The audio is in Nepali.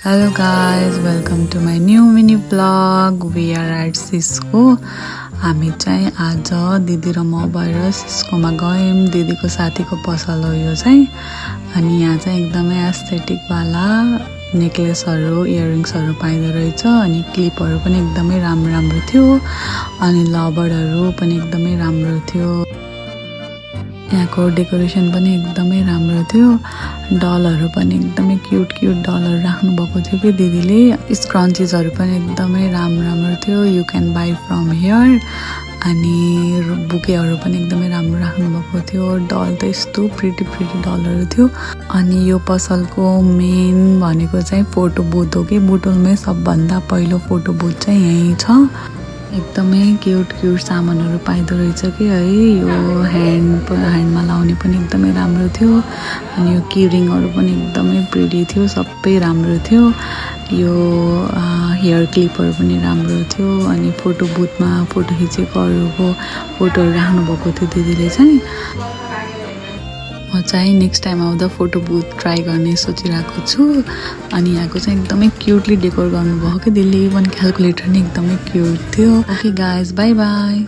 Hello guys, welcome to my new mini vlog. We are at Cisco. हामी चाहिँ आज दिदी र म भएर सिस्कोमा गयौं। दिदीको साथीको पसल हो यो चाहिँ। अनि यहाँ चाहिँ एकदमै एस्थेटिक वाला नेकलेसहरु, इयररिंग्सहरु पाइदो रहेछ अनि क्लिपहरु पनि एकदमै राम्रो थियो अनि लबरहरु पनि एकदमै राम्रो थियो। यहाँको डेकोरेसन पनि एकदमै राम्रो थियो। डलहरु पनि एकदमै क्यूट डलहरु राख्नु भएको थियो कि दिदीले। स्क्रन्चिजहरु पनि एकदमै राम्रो थियो। You can buy from here. अनि बुकेहरु पनि एकदमै राम्रो राख्नु भएको थियो। डल त यस्तो प्रिटी डलहरु थियो। अनि यो पसलको मेन भनेको चाहिँ फोटो बुथ हो कि बुटोलमै सबभन्दा पहिलो फोटो बुथ चाहिँ यही छ। एकदमै क्यूट सामानहरु पाइदो रहेछ कि है। यो ह्यान्डमा लाउने पनि एकदमै राम्रो थियो। अनि यो कीरिङहरु पनि एकदमै प्रिटी थियो, सबै राम्रो थियो। यो हेयर क्लिपहरु पनि राम्रो थियो। अनि फोटो बुथमा फोटो खिचेकोहरुको फोटोहरु राख्नु भएको थियो दिदीले चाहिँ। म चाहिँ नेक्स्ट टाइम आउँदा फोटो बुथ ट्राई गर्ने सोचिरहेको छु। अनि यहाँको चाहिँ एकदमै क्यूटली डेकोर गर्नुभयो कि दिदीले। इभन क्याल्कुलेटर नि एकदमै क्यूट थियो। Okay guys, bye bye.